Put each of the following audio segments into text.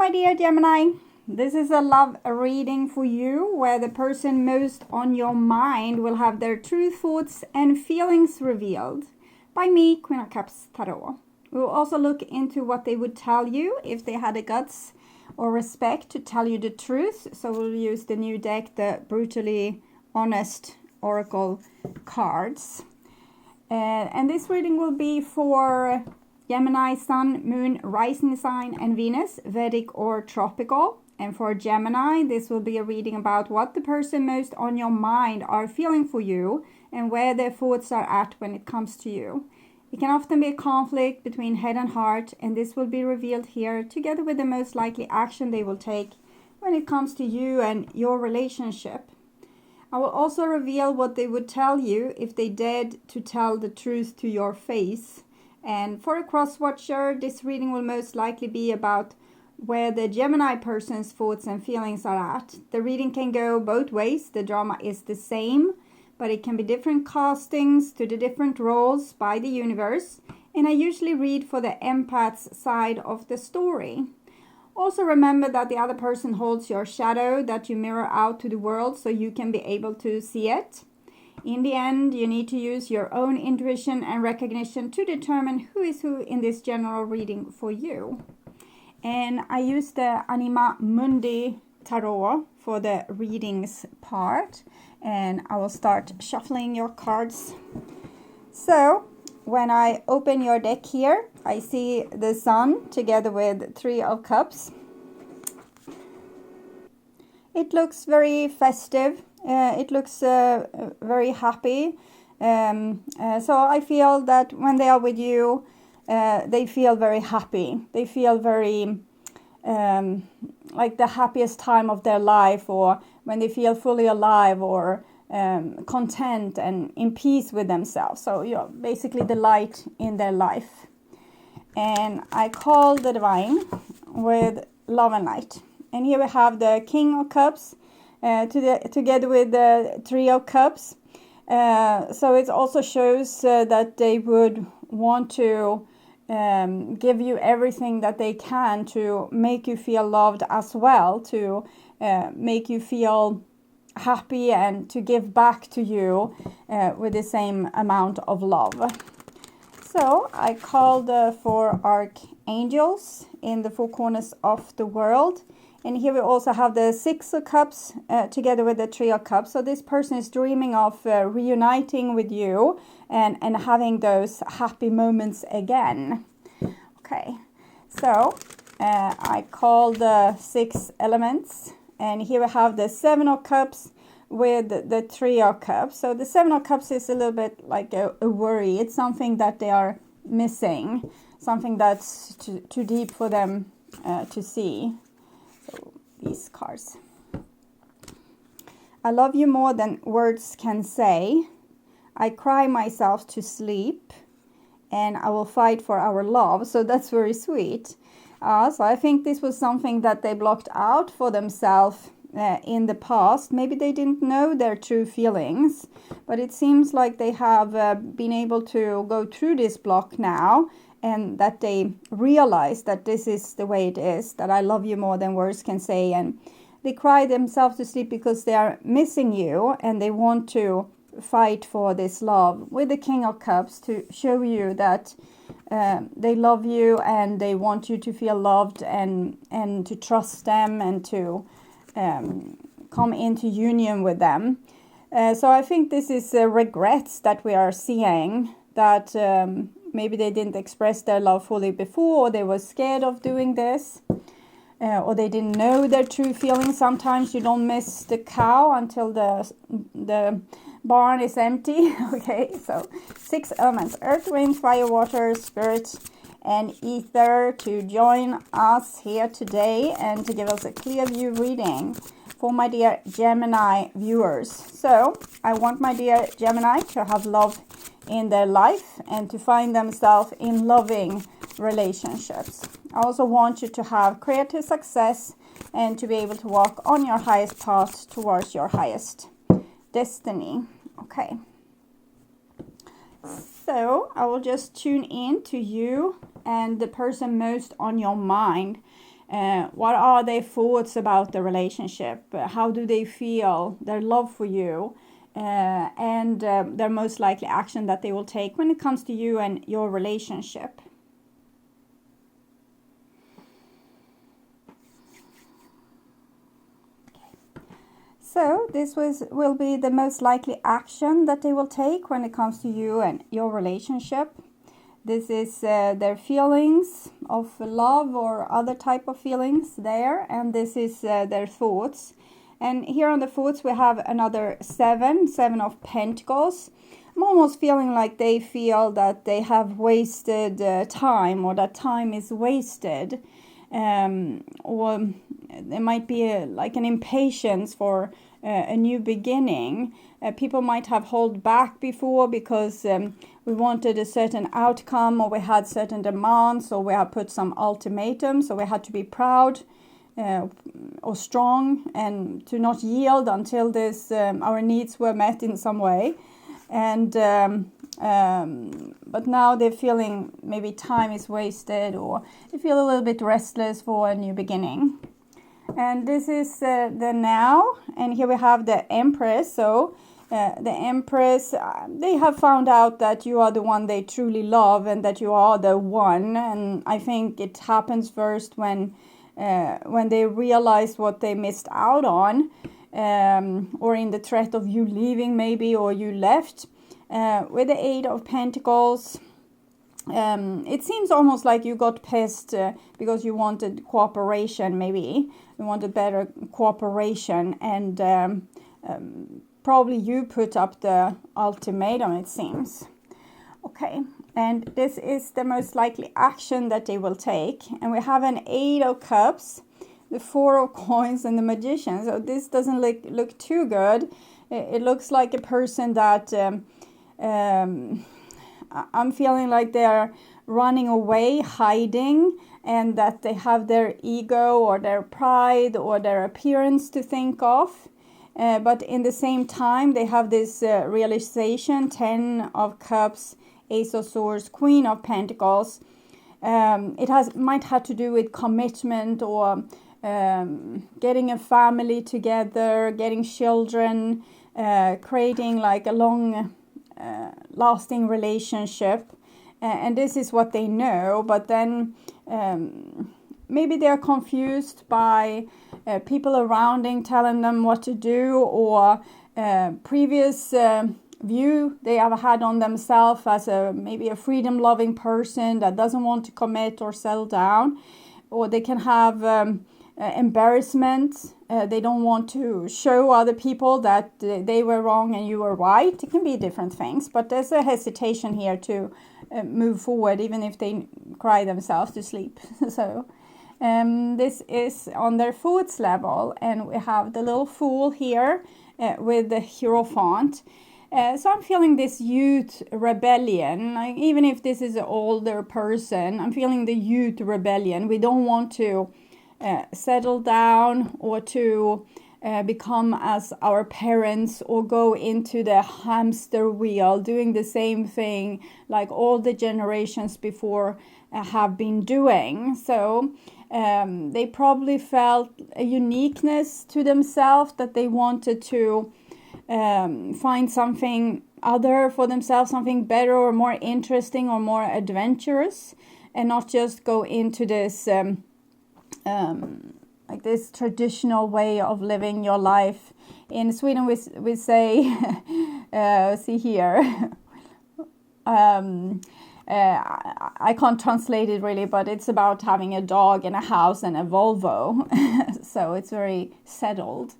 my dear Gemini, this is a love reading for you where the person most on your mind will have their true thoughts and feelings revealed by me, Queen of Cups Tarot. We'll also look into what they would tell you if they had the guts or respect to tell you the truth. So we'll use the new deck, the Brutally Honest Oracle cards. And this reading will be for Gemini, Sun, Moon, Rising Sign, and Venus, Vedic or Tropical. And for Gemini, this will be a reading about what the person most on your mind are feeling for you and where their thoughts are at when it comes to you. It can often be a conflict between head and heart, and this will be revealed here together with the most likely action they will take when it comes to you and your relationship. I will also reveal what they would tell you if they dared to tell the truth to your face. And for a cross-watcher, this reading will most likely be about where the Gemini person's thoughts and feelings are at. The reading can go both ways. The drama is the same, but it can be different castings to the different roles by the universe. And I usually read for the empath's side of the story. Also remember that the other person holds your shadow that you mirror out to the world so you can be able to see it. In the end, you need to use your own intuition and recognition to determine who is who in this general reading for you. And I use the ANIMA MUNDI tarot for the readings part. And I will start shuffling your cards. So, when I open your deck here, I see the Sun together with Three of Cups. It looks very festive. It looks very happy. So I feel that when they are with you, they feel very happy. They feel very like the happiest time of their life, or when they feel fully alive or content and in peace with themselves. So you're basically the light in their life. And I call the Divine with Love and Light. And here we have the King of Cups together with the Three of Cups. So it also shows that they would want to give you everything that they can to make you feel loved as well, to make you feel happy and to give back to you with the same amount of love. So I called for archangels in the four corners of the world. And here we also have the Six of Cups together with the Three of Cups. So this person is dreaming of reuniting with you and having those happy moments again. Okay, so I call the six elements. And here we have the Seven of Cups with the Three of Cups. So the Seven of Cups is a little bit like a worry. It's something that they are missing, something that's too deep for them to see. So these cards. I love you more than words can say. I cry myself to sleep, and I will fight for our love. So that's very sweet. So I think this was something that they blocked out for themselves in the past. Maybe they didn't know their true feelings, but it seems like they have been able to go through this block now, and that they realize that this is the way it is, that I love you more than words can say. And they cry themselves to sleep because they are missing you, and they want to fight for this love with the King of Cups to show you that they love you and they want you to feel loved and to trust them and to come into union with them. So I think this is regrets that we are seeing, that maybe they didn't express their love fully before, or they were scared of doing this, or they didn't know their true feelings. Sometimes you don't miss the cow until the barn is empty. Okay, so six elements: earth, wind, fire, water, spirit, and ether, to join us here today and to give us a clear view reading for my dear Gemini viewers. So I want my dear Gemini to have love in their life and to find themselves in loving relationships. I also want you to have creative success and to be able to walk on your highest path towards your highest destiny. Okay, so I will just tune in to you and the person most on your mind. What are their thoughts about the relationship? How do they feel? Their love for you, and their most likely action that they will take when it comes to you and your relationship. So this will be the most likely action that they will take when it comes to you and your relationship. This is their feelings of love or other type of feelings there, and this is their thoughts. And here on the thoughts we have another 7 of Pentacles. I'm almost feeling like they feel that they have wasted time, or that time is wasted. Or there might be like an impatience for a new beginning. People might have held back before because we wanted a certain outcome, or we had certain demands, or we have put some ultimatums, so we had to be proud or strong and to not yield until this our needs were met in some way. And but now they're feeling maybe time is wasted, or they feel a little bit restless for a new beginning. And this is the now, and here we have the Empress. So the Empress, they have found out that you are the one they truly love, and that you are the one. And I think it happens first when they realize what they missed out on, or in the threat of you leaving maybe, or you left. With the 8 of Pentacles, it seems almost like you got pissed because you wanted cooperation, maybe. You wanted better cooperation, and probably you put up the ultimatum, it seems. Okay, and this is the most likely action that they will take. And we have an 8 of Cups, the 4 of Coins, and the Magician. So this doesn't look too good. It looks like a person that I'm feeling like they're running away, hiding, and that they have their ego or their pride or their appearance to think of. But in the same time, they have this realization, 10 of Cups, Ace of Swords, Queen of Pentacles. It might have to do with commitment, or getting a family together, getting children, creating like a long lasting relationship. And this is what they know, but then maybe they're confused by people around them telling them what to do, or previous view they have had on themselves as maybe a freedom loving person that doesn't want to commit or settle down. Or they can have embarrassment. They don't want to show other people that they were wrong and you were right. It can be different things, but there's a hesitation here to move forward, even if they cry themselves to sleep. So this is on their thoughts level, and we have the little Fool here with the Hierophant. So I'm feeling this youth rebellion. Like, even if this is an older person, I'm feeling the youth rebellion. We don't want to settle down, or to become as our parents, or go into the hamster wheel doing the same thing like all the generations before have been doing. So they probably felt a uniqueness to themselves, that they wanted to find something other for themselves, something better or more interesting or more adventurous, and not just go into this like this traditional way of living your life. In Sweden we say see here I can't translate it really, but it's about having a dog and a house and a Volvo. So it's very settled.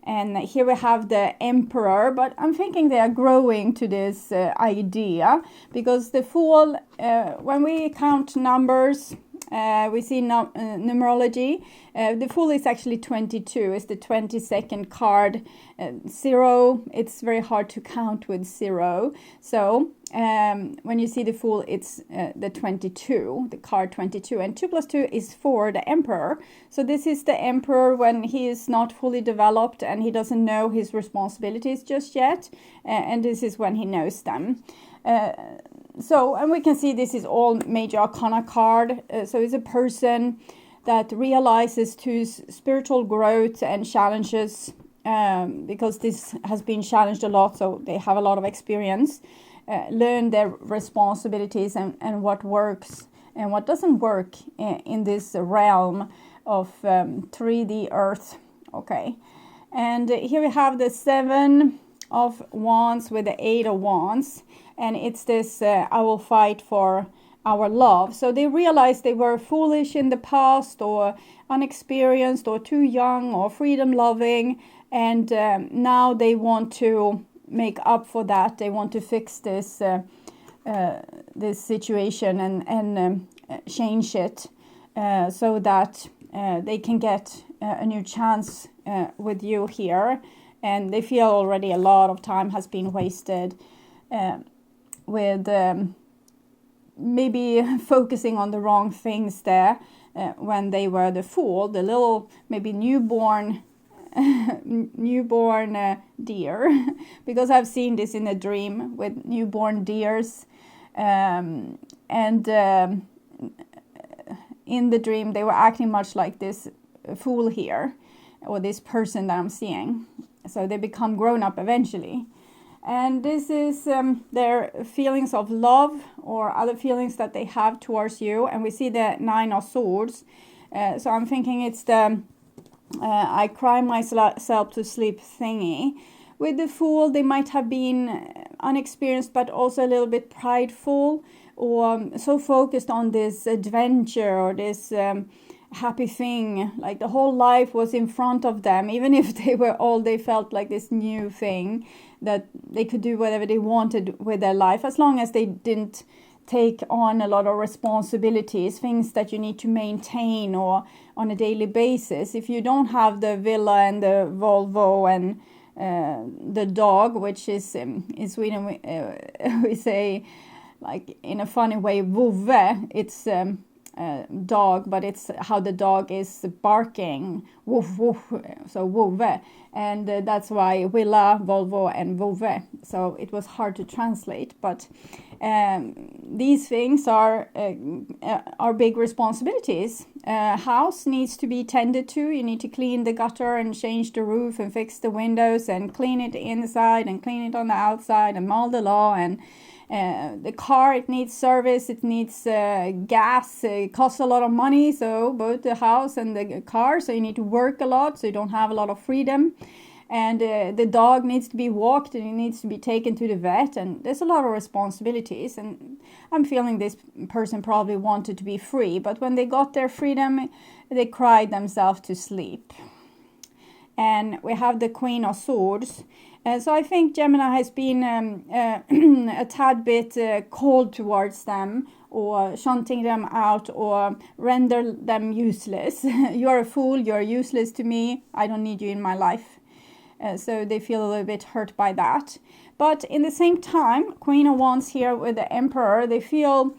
And here we have the Emperor, but I'm thinking they are growing to this idea, because the Fool, when we count numbers, we see numerology. The Fool is actually 22. It's the 22nd card. 0, it's very hard to count with 0. So when you see the Fool, it's the 22, the card 22. And 2 plus 2 is 4, the Emperor. So this is the Emperor when he is not fully developed and he doesn't know his responsibilities just yet. And this is when he knows them. So, and we can see this is all major arcana card. So it's a person that realizes to spiritual growth and challenges, because this has been challenged a lot, so they have a lot of experience, learn their responsibilities and what works and what doesn't work in this realm of 3D Earth. Okay, and here we have the 7 of Wands with the 8 of Wands, and it's this I will fight for our love. So they realized they were foolish in the past, or unexperienced, or too young, or freedom loving, and now they want to make up for that. They want to fix this this situation and change it, so that they can get a new chance with you here. And they feel already a lot of time has been wasted with maybe focusing on the wrong things there, when they were the fool, the little maybe newborn deer, because I've seen this in a dream with newborn deers, and in the dream they were acting much like this fool here, or this person that I'm seeing. So they become grown up eventually. And this is their feelings of love or other feelings that they have towards you. And we see the 9 of Swords. So I'm thinking it's the I cry myself to sleep thingy. With the Fool, they might have been unexperienced, but also a little bit prideful, or so focused on this adventure or this happy thing, like the whole life was in front of them, even if they were old. They felt like this new thing that they could do whatever they wanted with their life, as long as they didn't take on a lot of responsibilities, things that you need to maintain or on a daily basis. If you don't have the villa and the Volvo and the dog, which is in Sweden we say, like in a funny way, vovve, it's dog, but it's how the dog is barking, woof woof, so vovve, and that's why villa, Volvo and vovve. So it was hard to translate, but these things are big responsibilities. House needs to be tended to. You need to clean the gutter and change the roof and fix the windows and clean it inside and clean it on the outside and mow the lawn. And the car, it needs service, it needs gas, it costs a lot of money, so both the house and the car, so you need to work a lot, so you don't have a lot of freedom. And the dog needs to be walked, and it needs to be taken to the vet, and there's a lot of responsibilities. And I'm feeling this person probably wanted to be free, but when they got their freedom, they cried themselves to sleep. And we have the Queen of Swords. So I think Gemini has been a tad bit cold towards them, or shunting them out, or render them useless. You're a fool, you're useless to me, I don't need you in my life. So they feel a little bit hurt by that. But in the same time, Queen of Wands here with the Emperor, they feel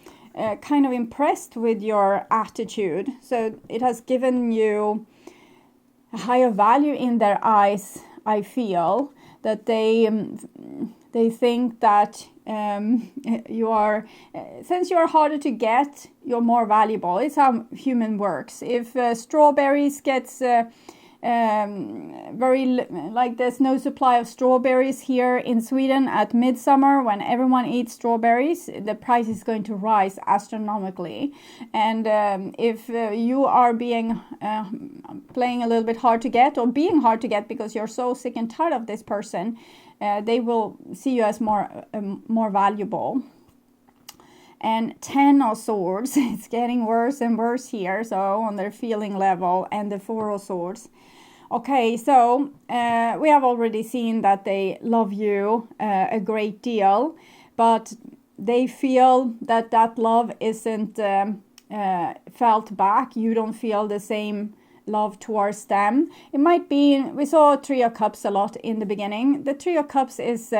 kind of impressed with your attitude. So it has given you a higher value in their eyes, I feel. That they think that you are, since you are harder to get, you're more valuable. It's how human works. If strawberries gets like there's no supply of strawberries here in Sweden at midsummer, when everyone eats strawberries, the price is going to rise astronomically. And if you are being playing a little bit hard to get, or being hard to get because you're so sick and tired of this person, they will see you as more valuable. And 10 of Swords, it's getting worse and worse here, so on their feeling level, and the 4 of Swords. Okay, so we have already seen that they love you a great deal, but they feel that that love isn't felt back. You don't feel the same love towards them. It might be, we saw 3 of Cups a lot in the beginning. The 3 of Cups is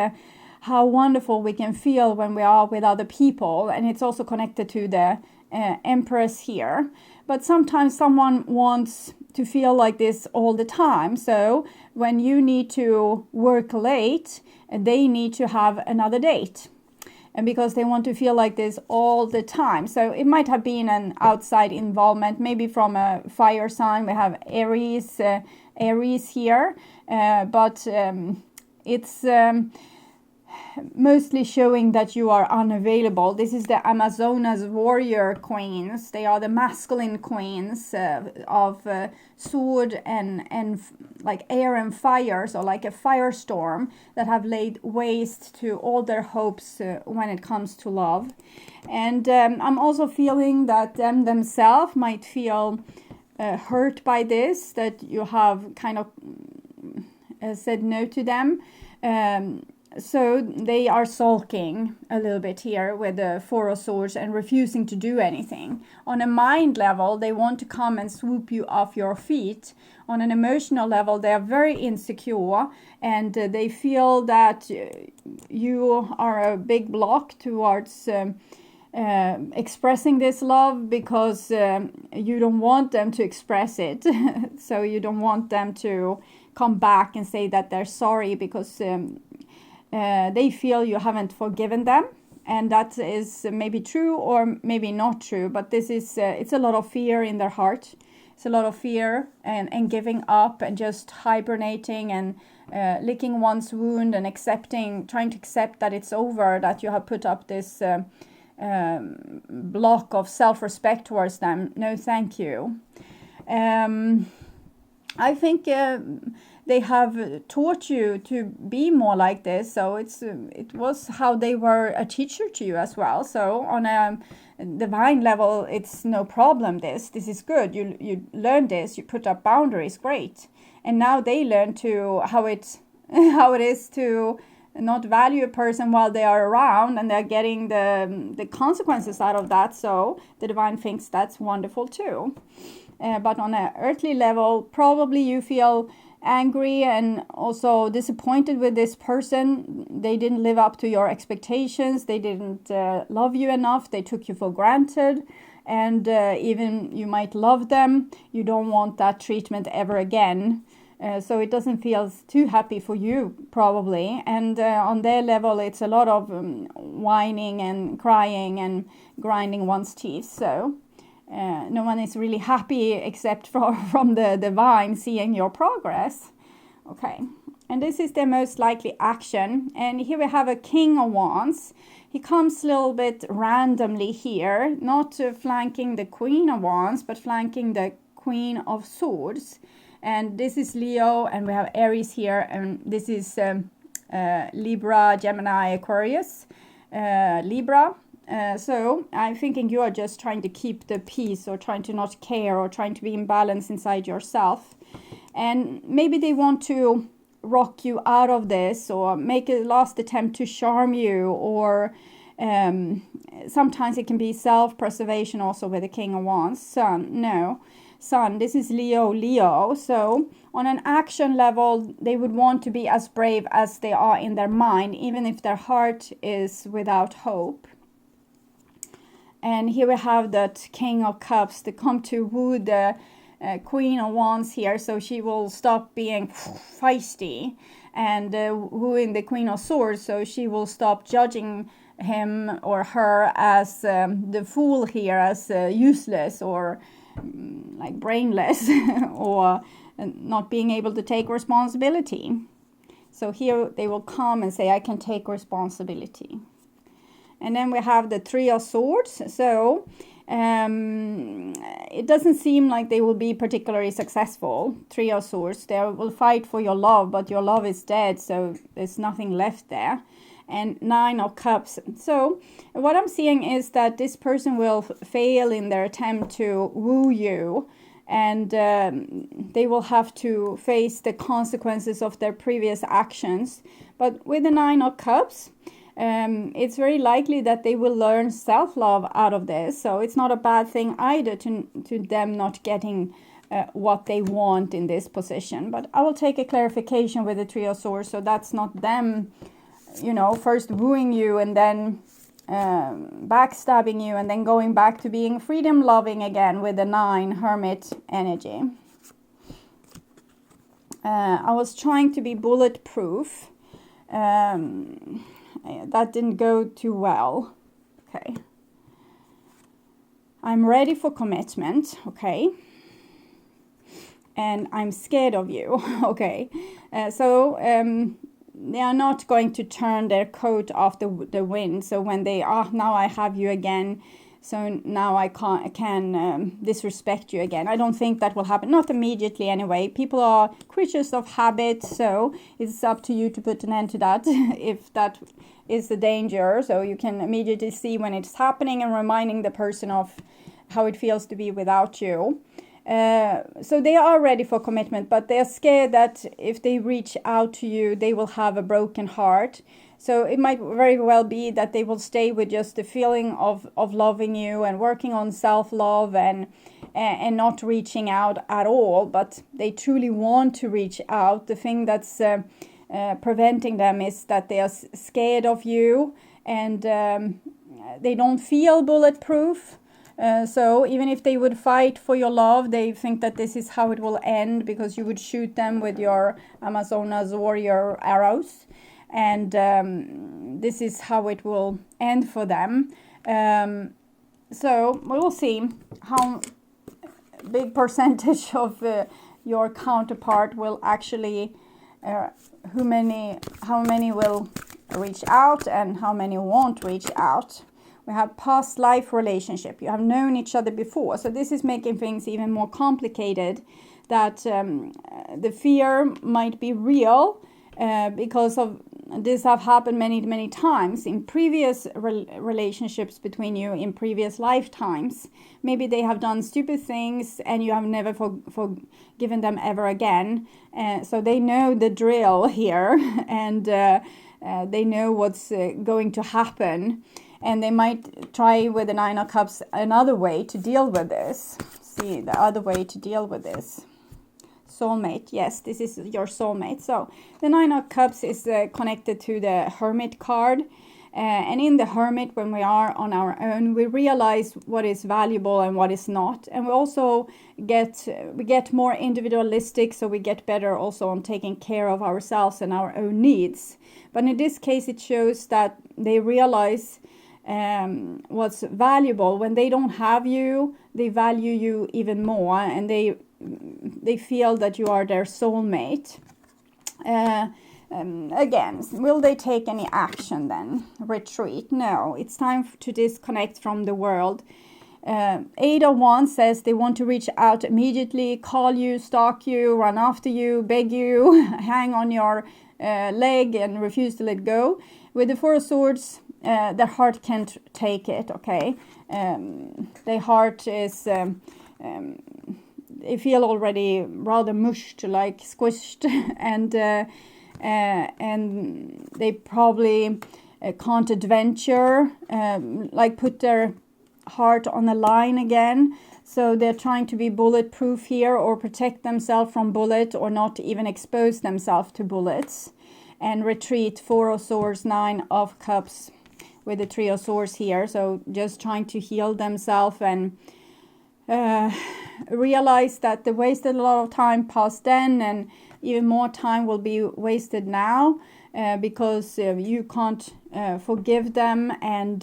how wonderful we can feel when we are with other people, and it's also connected to the Empress here. But sometimes someone wants to feel like this all the time. So when you need to work late, they need to have another date. and because they want to feel like this all the time. So it might have been an outside involvement, maybe from a fire sign. We have Aries here, but it's mostly showing that you are unavailable. This is the Amazonas warrior queens. They are the masculine queens of sword and like air and fire, so like a firestorm that have laid waste to all their hopes when it comes to love. And I'm also feeling that themselves might feel hurt by this, that you have kind of said no to them. So they are sulking a little bit here with the Four of Swords and refusing to do anything. On a mind level, they want to come and swoop you off your feet. On an emotional level, they are very insecure, and they feel that you are a big block towards expressing this love, because you don't want them to express it. So you don't want them to come back and say that they're sorry, because they feel you haven't forgiven them, and that is maybe true or maybe not true, but this is it's a lot of fear in their heart. It's a lot of fear and giving up and just hibernating and licking one's wound and trying to accept that it's over, that you have put up this block of self-respect towards them. No, thank you. I think they have taught you to be more like this, so it was how they were a teacher to you as well. So on a divine level, it's no problem. This is good. You learn this. You put up boundaries. Great. And now they learn to how it is to not value a person while they are around, and they're getting the consequences out of that. So the divine thinks that's wonderful too. But on an earthly level, probably you feel angry and also disappointed with this person. They didn't live up to your expectations. They didn't love you enough. They took you for granted. And even you might love them, you don't want that treatment ever again. So it doesn't feel too happy for you, probably. And on their level, it's a lot of whining and crying and grinding one's teeth. So no one is really happy except from the divine seeing your progress. Okay, and this is the most likely action. And here we have a King of Wands. He comes a little bit randomly here, not flanking the Queen of Wands, but flanking the Queen of Swords. And this is Leo, and we have Aries here, and this is Libra, Gemini, Aquarius, Libra. So I'm thinking you are just trying to keep the peace, or trying to not care, or trying to be in balance inside yourself. And maybe they want to rock you out of this, or make a last attempt to charm you, or sometimes it can be self-preservation also with the King of Wands. Sun, this is Leo. So on an action level, they would want to be as brave as they are in their mind, even if their heart is without hope. And here we have that King of Cups to come to woo the Queen of Wands here, so she will stop being feisty, and wooing the Queen of Swords, so she will stop judging him or her as the fool here, as useless or like brainless or not being able to take responsibility. So here they will come and say, I can take responsibility. And then we have the Three of Swords. So it doesn't seem like they will be particularly successful. Three of Swords, they will fight for your love, but your love is dead, so there's nothing left there. And Nine of Cups. So what I'm seeing is that this person will fail in their attempt to woo you, and they will have to face the consequences of their previous actions. But with the Nine of Cups, it's very likely that they will learn self-love out of this. So it's not a bad thing either to them not getting what they want in this position. But I will take a clarification with the Three of Swords, so that's not them, first wooing you and then backstabbing you and then going back to being freedom loving again with the 9 Hermit energy. I was trying to be bulletproof. that didn't go too well. Okay. I'm ready for commitment. Okay. And I'm scared of you. Okay. They are not going to turn their coat off the wind. So when they are, now I have you again, so now I can disrespect you again. I don't think that will happen. Not immediately anyway. People are creatures of habit, so it's up to you to put an end to that if that is the danger. So you can immediately see when it's happening and reminding the person of how it feels to be without you. So they are ready for commitment, but they are scared that if they reach out to you, they will have a broken heart. So it might very well be that they will stay with just the feeling of loving you and working on self-love and not reaching out at all, but they truly want to reach out. The thing that's preventing them is that they are scared of you, and they don't feel bulletproof. So even if they would fight for your love, they think that this is how it will end, because you would shoot them with your Amazonas or your arrows. And this is how it will end for them. So we will see how big percentage of your counterpart will actually, how many will reach out and how many won't reach out. We have past life relationship. You have known each other before. So this is making things even more complicated, that the fear might be real because of this have happened many times in previous relationships between you in previous lifetimes. Maybe they have done stupid things and you have never forgiven them ever again. So they know the drill here, and they know what's going to happen. And they might try with the Nine of Cups another way to deal with this. See, the other way to deal with this. Soulmate. Yes, this is your soulmate. So the Nine of Cups is connected to the Hermit card. And in the Hermit, when we are on our own, we realize what is valuable and what is not. And we also get more individualistic, so we get better also on taking care of ourselves and our own needs. But in this case, it shows that they realize what's valuable. When they don't have you, they value you even more, and they feel that you are their soulmate. Again, will they take any action then? Retreat? No, it's time to disconnect from the world. Eight of Wands says they want to reach out immediately, call you, stalk you, run after you, beg you, hang on your leg and refuse to let go. With the Four of Swords, their heart can't take it, okay? Their heart is, they feel already rather mushed, like squished, and they probably can't adventure, like put their heart on the line again. So they're trying to be bulletproof here, or protect themselves from bullet, or not even expose themselves to bullets. And retreat. Four of Swords, Nine of Cups with the Three of Swords here. So just trying to heal themselves and realize that they wasted a lot of time past then, and even more time will be wasted now because you can't forgive them, and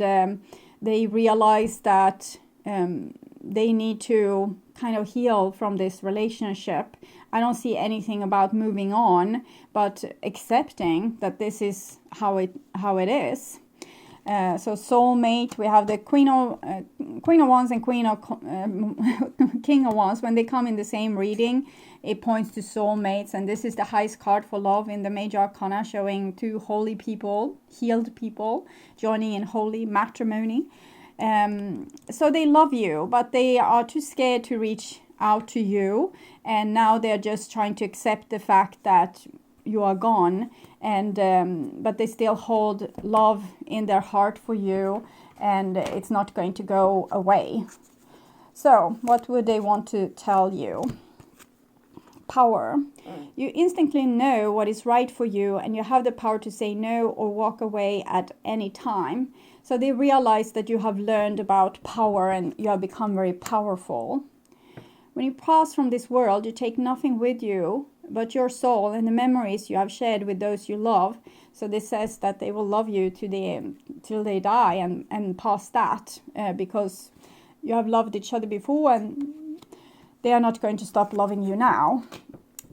they realize that they need to kind of heal from this relationship. I don't see anything about moving on, but accepting that this is how it is. So soulmate, we have the Queen of Wands and King of Wands. When they come in the same reading, it points to soulmates, and this is the highest card for love in the Major Arcana, showing two holy people, healed people, joining in holy matrimony. So they love you, but they are too scared to reach out to you, and now they're just trying to accept the fact that you are gone, and but they still hold love in their heart for you, and it's not going to go away. So what would they want to tell you? Power. You instantly know what is right for you, and you have the power to say no or walk away at any time. So they realize that you have learned about power and you have become very powerful. When you pass from this world, you take nothing with you but your soul and the memories you have shared with those you love. So this says that they will love you till they die and past that, because you have loved each other before and they are not going to stop loving you now.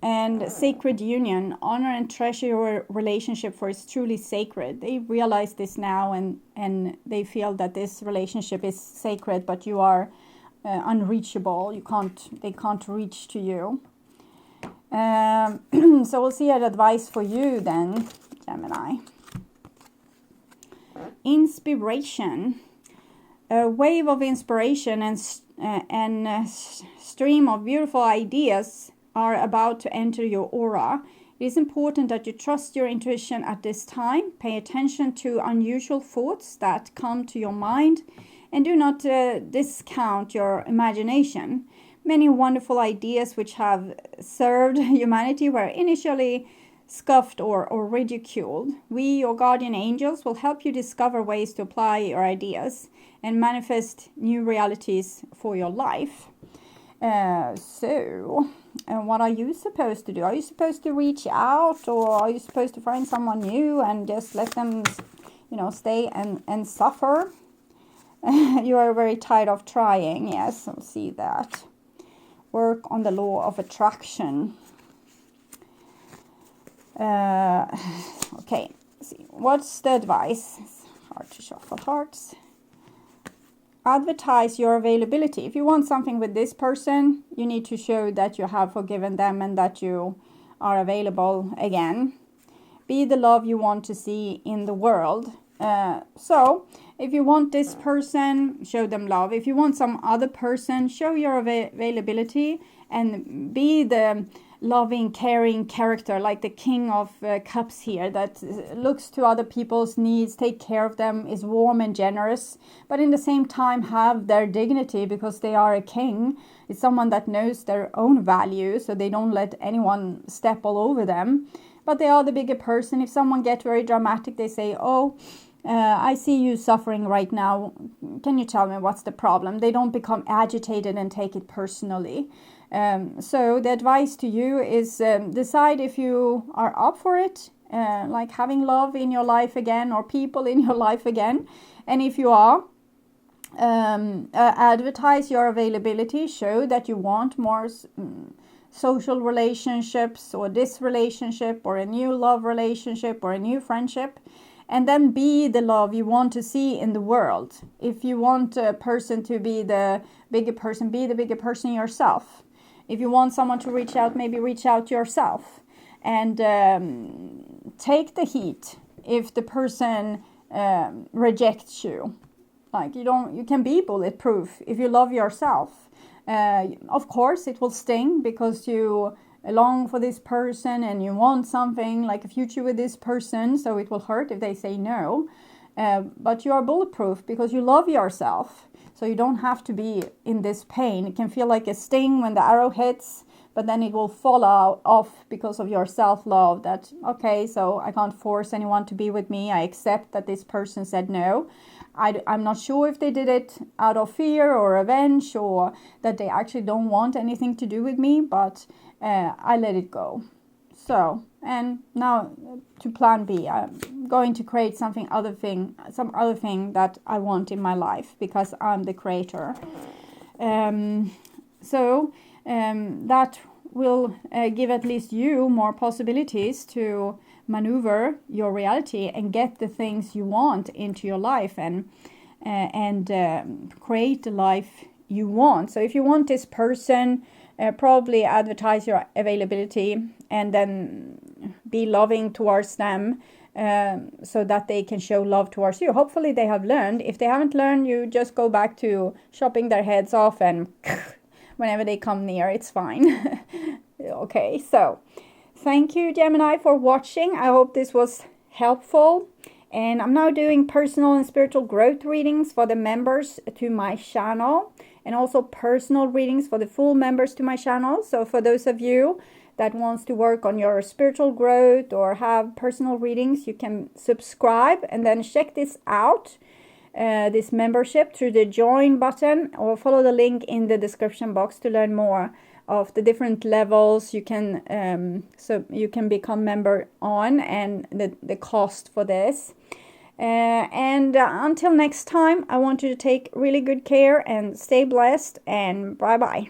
And sacred union, honor and treasure your relationship, for it's truly sacred. They realize this now, and they feel that this relationship is sacred, but you are unreachable. They can't reach to you. So we'll see an advice for you then, Gemini. Inspiration. A wave of inspiration and stream of beautiful ideas are about to enter your aura. It is important that you trust your intuition at this time. Pay attention to unusual thoughts that come to your mind, and do not discount your imagination. Many wonderful ideas which have served humanity were initially scoffed or ridiculed. We, your guardian angels, will help you discover ways to apply your ideas and manifest new realities for your life. So, what are you supposed to do? Are you supposed to reach out, or are you supposed to find someone new and just let them, stay and suffer? You are very tired of trying. Yes, I'll see that. Work on the law of attraction. Okay, let's see. What's the advice? It's hard to shuffle hearts. Advertise your availability. If you want something with this person, you need to show that you have forgiven them and that you are available again. Be the love you want to see in the world. So, if you want this person, show them love. If you want some other person, show your availability and be the loving, caring character, like the King of Cups here, that looks to other people's needs, take care of them, is warm and generous, but in the same time have their dignity because they are a king. It's someone that knows their own value, so they don't let anyone step all over them. But they are the bigger person. If someone gets very dramatic, they say, I see you suffering right now. Can you tell me what's the problem? They don't become agitated and take it personally. So the advice to you is decide if you are up for it, like having love in your life again or people in your life again. And if you are, advertise your availability, show that you want more social relationships, or this relationship, or a new love relationship, or a new friendship. And then be the love you want to see in the world. If you want a person to be the bigger person, be the bigger person yourself. If you want someone to reach out, maybe reach out yourself. And take the heat if the person rejects you. Like you can be bulletproof if you love yourself. Of course, it will sting because you long for this person and you want something like a future with this person, so it will hurt if they say no. But you are bulletproof because you love yourself, so you don't have to be in this pain. It can feel like a sting when the arrow hits, but then it will fall off because of your self-love, that, okay, so I can't force anyone to be with me. I accept that this person said no. I'm not sure if they did it out of fear or revenge, or that they actually don't want anything to do with me, but I let it go. So, and now to plan B, I'm going to create some other thing that I want in my life because I'm the creator. That will give at least you more possibilities to maneuver your reality and get the things you want into your life and create the life you want. So if you want this person, probably advertise your availability and then be loving towards them, so that they can show love towards you. Hopefully they have learned. If they haven't learned, you just go back to chopping their heads off and whenever they come near, it's fine. Okay, so thank you, Gemini, for watching. I hope this was helpful. And I'm now doing personal and spiritual growth readings for the members to my channel, and also personal readings for the full members to my channel. So for those of you that wants to work on your spiritual growth or have personal readings, you can subscribe and then check this out, this membership, through the join button, or follow the link in the description box to learn more of the different levels you can so you can become member on, and the cost for this. And until next time, I want you to take really good care and stay blessed, and bye bye.